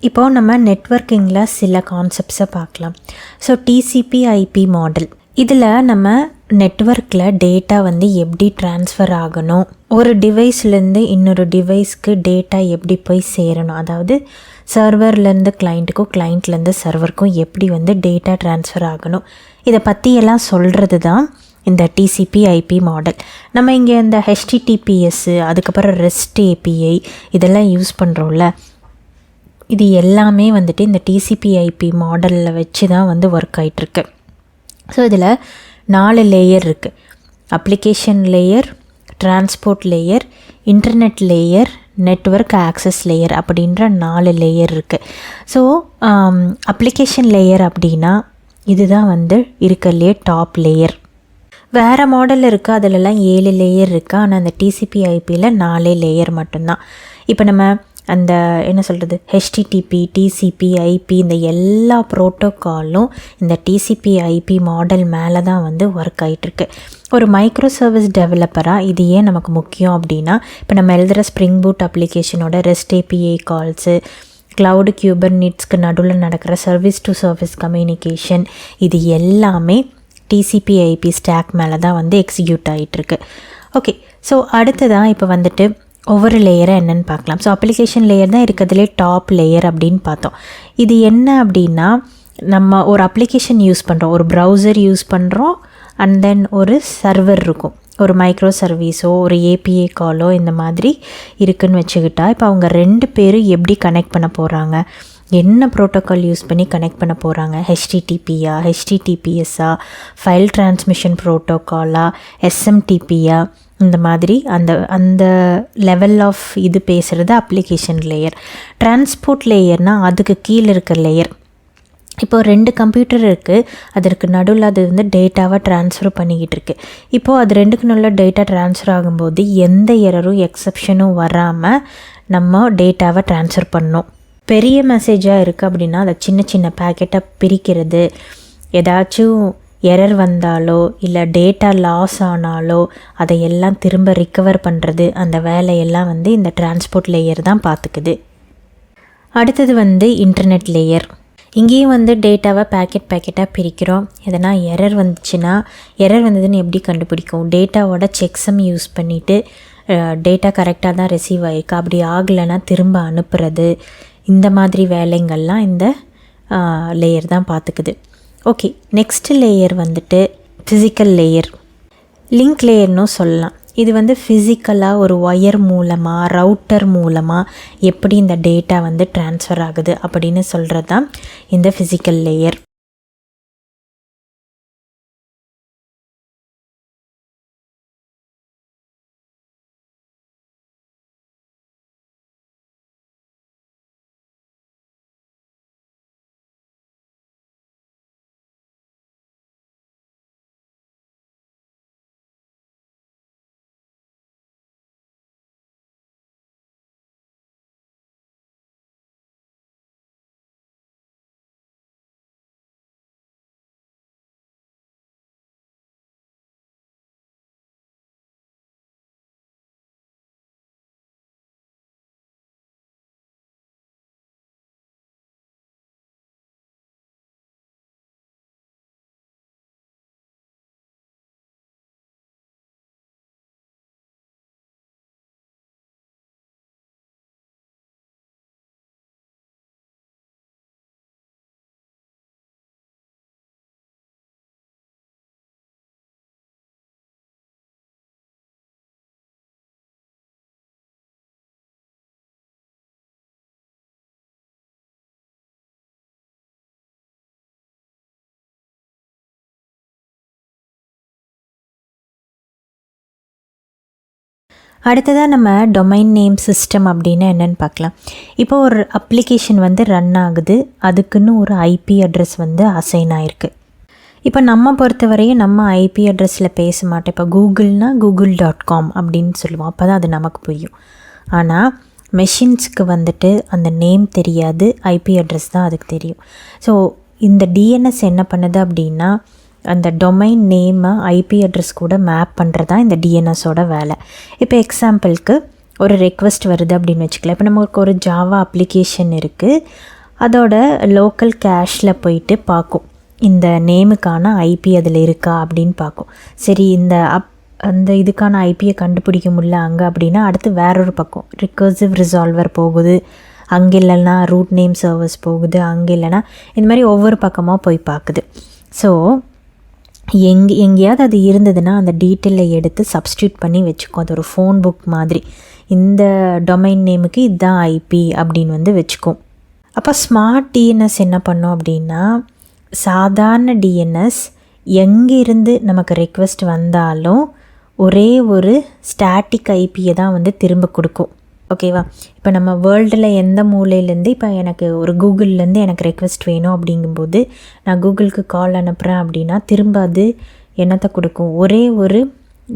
இப்போது நம்ம நெட்வொர்க்கிங்கில் சில கான்செப்ட்ஸை பார்க்கலாம். ஸோ TCP/IP மாடல், இதில் நம்ம நெட்வொர்க்கில் டேட்டா வந்து எப்படி ட்ரான்ஸ்ஃபர் ஆகணும், ஒரு டிவைஸ்லேருந்து இன்னொரு டிவைஸ்க்கு டேட்டா எப்படி போய் சேரணும், அதாவது சர்வர்லேருந்து கிளைண்ட்டுக்கும் கிளைண்ட்லேருந்து சர்வருக்கும் எப்படி வந்து டேட்டா ட்ரான்ஸ்ஃபர் ஆகணும், இதை பற்றியெல்லாம் சொல்கிறது தான் இந்த TCP/IP மாடல். நம்ம இங்கே இந்த HTTPS, அதுக்கப்புறம் REST API இதெல்லாம் யூஸ் பண்ணுறோம்ல, இது எல்லாமே வந்துட்டு இந்த TCP/IP மாடலில் வச்சு தான் வந்து ஒர்க் ஆகிட்டுருக்கு. ஸோ இதில் 4 லேயர் இருக்குது. Application layer, transport layer, internet layer, network access layer அப்படின்ற 4 லேயர் இருக்குது. ஸோ அப்ளிகேஷன் லேயர் அப்படின்னா இதுதான் வந்து இருக்கிறதுலே டாப் லேயர். வேறு மாடல் இருக்குது, அதிலெல்லாம் 7 லேயர் இருக்குது. ஆனால் அந்த TCP/IPயில் 4 லேயர் மட்டும்தான். இப்போ நம்ம அந்த என்ன சொல்கிறது, HTTP, TCP, IP இந்த எல்லா ப்ரோட்டோக்காலும் இந்த TCP/IP மாடல் மேலே தான் வந்து ஒர்க் ஆகிட்டுருக்கு. ஒரு மைக்ரோ சர்வீஸ் டெவலப்பராக இது ஏன் நமக்கு முக்கியம் அப்படின்னா, இப்போ நம்ம எழுதுகிற ஸ்ப்ரிங் பூட் அப்ளிகேஷனோட REST API கால்ஸு, க்ளவுடு கியூபர்நெட்ஸ்க்கு நடுவில் நடக்கிற சர்வீஸ் டு சர்வீஸ் கம்யூனிகேஷன், இது எல்லாமே TCP/IP ஸ்டாக் மேலே தான் வந்து எக்ஸிக்யூட் ஆகிட்டுருக்கு. ஓகே, ஸோ அடுத்ததான் இப்போ வந்துட்டு ஒவ்வொரு லேயராக என்னென்னு பார்க்கலாம். ஸோ அப்ளிகேஷன் லேயர் தான் இருக்கிறதுலே டாப் லேயர் அப்படின்னு பார்த்தோம். இது என்ன அப்படின்னா, நம்ம ஒரு அப்ளிகேஷன் யூஸ் பண்ணுறோம், ஒரு ப்ரௌசர் யூஸ் பண்ணுறோம், அண்ட் தென் ஒரு சர்வர் இருக்கும், ஒரு மைக்ரோ சர்வீஸோ ஒரு API காலோ இந்த மாதிரி இருக்குதுன்னு வச்சுக்கிட்டா, இப்போ அவங்க 2 பேரும் எப்படி கனெக்ட் பண்ண போகிறாங்க, என்ன ப்ரோட்டோக்கால் யூஸ் பண்ணி கனெக்ட் பண்ண போகிறாங்க, HTTPயா, HTTPSஆ, ஃபைல் டிரான்ஸ்மிஷன் ப்ரோட்டோக்காலா, SMTPயா, இந்த மாதிரி அந்த அந்த லெவல் ஆஃப் இது பேசுகிறது அப்ளிகேஷன் லேயர். டிரான்ஸ்போர்ட் லேயர்னால் அதுக்கு கீழே இருக்கிற லேயர். இப்போது 2 கம்ப்யூட்டர் இருக்குது, அதற்கு நடுவில் அது வந்து டேட்டாவை ட்ரான்ஸ்ஃபர் பண்ணிக்கிட்டு இருக்குது. இப்போது அது 2க்கு நல்ல டேட்டா ட்ரான்ஸ்ஃபர் ஆகும்போது எந்த எரரும் எக்ஸப்ஷனும் வராமல் நம்ம டேட்டாவை ட்ரான்ஸ்ஃபர் பண்ணணும். பெரிய மெசேஜாக இருக்குது அப்படின்னா அதை சின்ன சின்ன பேக்கெட்டாக பிரிக்கிறது, ஏதாச்சும் எரர் வந்தாலோ இல்லை டேட்டா லாஸ் ஆனாலோ அதையெல்லாம் திரும்ப ரிக்கவர் பண்ணுறது, அந்த வேலையெல்லாம் வந்து இந்த டிரான்ஸ்போர்ட் லேயர் தான் பார்த்துக்குது. அடுத்தது வந்து இன்டர்நெட் லேயர். இங்கேயும் வந்து டேட்டாவை பேக்கெட்டாக பிரிக்கிறோம். எதனா எரர் வந்துச்சுன்னா, எரர் வந்ததுன்னு எப்படி கண்டுபிடிக்கும், டேட்டாவோட செக்ஸம் யூஸ் பண்ணிவிட்டு டேட்டா கரெக்டாக தான் ரிசீவ் ஆகிருக்கு, அப்படி ஆகலைன்னா திரும்ப அனுப்புறது, இந்த மாதிரி வேலைங்கள்லாம் இந்த லேயர் தான் பார்த்துக்குது. ஓகே, நெக்ஸ்ட் லேயர் வந்துட்டு ஃபிசிக்கல் லேயர், லிங்க் லேயர்னும் சொல்லலாம். இது வந்து ஃபிசிக்கலாக ஒரு ஒயர் மூலமாக, ரவுட்டர் மூலமாக எப்படி இந்த டேட்டா வந்து ட்ரான்ஸ்ஃபர் ஆகுது அப்படின்னு சொல்கிறது தான் இந்த ஃபிசிக்கல் லேயர். அடுத்ததாக நம்ம டொமைன் நேம் சிஸ்டம் அப்படின்னா என்னென்னு பார்க்கலாம். இப்போ ஒரு அப்ளிகேஷன் வந்து ரன் ஆகுது, அதுக்குன்னு ஒரு IP அட்ரஸ் வந்து அசைன் ஆகிருக்கு. இப்போ நம்ம பொறுத்தவரையும் நம்ம IP அட்ரஸில் பேச மாட்டோம். இப்போ கூகுள்னால் google.com அப்படின்னு சொல்லுவோம், அப்போ தான் அது நமக்கு புரியும். ஆனால் மெஷின்ஸுக்கு வந்துட்டு அந்த நேம் தெரியாது, IP அட்ரஸ் தான் அதுக்கு தெரியும். ஸோ இந்த DNS என்ன பண்ணுது அப்படின்னா, அந்த டொமைன் நேமை IP அட்ரஸ் கூட மேப் பண்ணுறது தான் இந்த DNSோட வேலை. இப்போ எக்ஸாம்பிளுக்கு ஒரு ரெக்வெஸ்ட் வருது அப்படின்னு வச்சுக்கலாம். இப்போ நமக்கு ஒரு ஜாவா அப்ளிகேஷன் இருக்குது, அதோட லோக்கல் கேஷில் போயிட்டு பார்க்கும் இந்த நேமுக்கான ஐபி அதில் இருக்கா அப்படின்னு பார்க்கும். சரி, அந்த இதுக்கான ஐபியை கண்டுபிடிக்க முடியல அங்கே அப்படின்னா அடுத்து வேறொரு பக்கம் ரிகர்சிவ் ரிசால்வர் போகுது, அங்கே இல்லைன்னா ரூட் நேம் சர்வர்ஸ் போகுது, அங்கே இல்லைன்னா இந்த மாதிரி ஒவ்வொரு பக்கமாக போய் பார்க்குது. ஸோ எங்கேயாவது அது இருந்ததுன்னா அந்த டீட்டெயிலை எடுத்து சப்ஸ்டியூட் பண்ணி வச்சுக்கோ. அது ஒரு ஃபோன் புக் மாதிரி. இந்த டொமைன் நேமுக்கு இதுதான் ஐபி அப்படின்னு வச்சுக்கோம். அப்போ ஸ்மார்ட் டிஎன்எஸ் என்ன பண்ணோம் அப்படின்னா, சாதாரண டிஎன்எஸ் எங்கேருந்து நமக்கு ரெக்வெஸ்ட் வந்தாலும் ஒரே ஒரு ஸ்டாட்டிக் ஐபியை தான் திரும்ப கொடுக்கும். ஓகேவா? இப்போ நம்ம வேர்ல்டில் எந்த மூலையிலேருந்து இப்போ எனக்கு ஒரு கூகுள்லேருந்து எனக்கு ரெக்வெஸ்ட் வேணும் அப்படிங்கும்போது நான் கூகுளுக்கு கால் அனுப்புகிறேன் அப்படின்னா திரும்ப அது என்னத்தை கொடுக்கும்? ஒரே ஒரு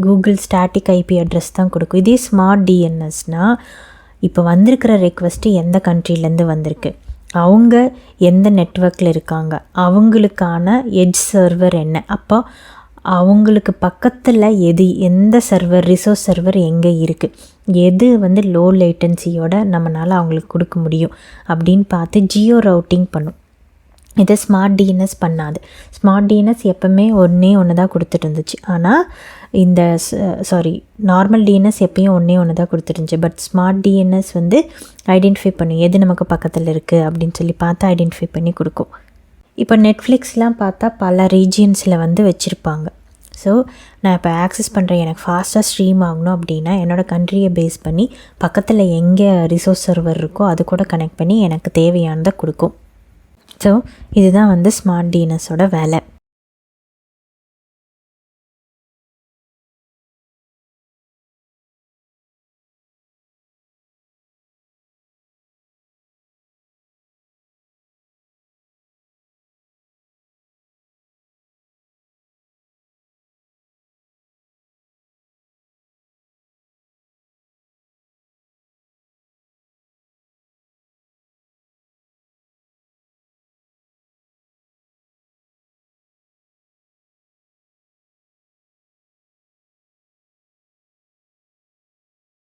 கூகுள் ஸ்டாட்டிக் ஐபி அட்ரஸ் தான் கொடுக்கும். இதே ஸ்மார்ட் டிஎன்எஸ்னால் இப்போ வந்திருக்கிற ரெக்வெஸ்ட்டு எந்த கண்ட்ரிலேருந்து வந்திருக்கு, அவங்க எந்த நெட்வொர்க்கில் இருக்காங்க, அவங்களுக்கான எட்ஜ் சர்வர் என்ன, அப்போ அவங்களுக்கு பக்கத்தில் எந்த சர்வர் ரிசோர்ஸ் சர்வர் எங்கே இருக்குது, எது லோ லேட்டன்சியோட நம்மளால் அவங்களுக்கு கொடுக்க முடியும் அப்படின்னு பார்த்து ஜியோ ரவுட்டிங் பண்ணும். இதை ஸ்மார்ட் டிஎன்எஸ் பண்ணாது. ஸ்மார்ட் டிஎன்எஸ் எப்போவுமே ஒன்று தான் கொடுத்துட்டு இருந்துச்சு. ஆனால் இந்த நார்மல் டிஎன்எஸ் எப்பயும் ஒன்று தான் கொடுத்துருந்துச்சு. பட் ஸ்மார்ட் டிஎன்எஸ் ஐடென்டிஃபை பண்ணும் எது நமக்கு பக்கத்தில் இருக்குது அப்படின்னு சொல்லி பார்த்து ஐடென்டிஃபை பண்ணி கொடுக்கும். இப்போ நெட்ஃப்ளிக்ஸ்லாம் பார்த்தா பல ரீஜியன்ஸில் வச்சுருப்பாங்க. ஸோ நான் இப்போ ஆக்சஸ் பண்ணுறேன், எனக்கு ஃபாஸ்ட்டாக ஸ்ட்ரீம் ஆகணும் அப்படின்னா என்னோடய கண்ட்ரியை பேஸ் பண்ணி பக்கத்தில் எங்கே ரிசோர்ஸ் சர்வர் இருக்கோ அது கூட கனெக்ட் பண்ணி எனக்கு தேவையானதை கொடுக்கும். ஸோ இதுதான் ஸ்மார்ட் டிஎன்எஸோட வேலை.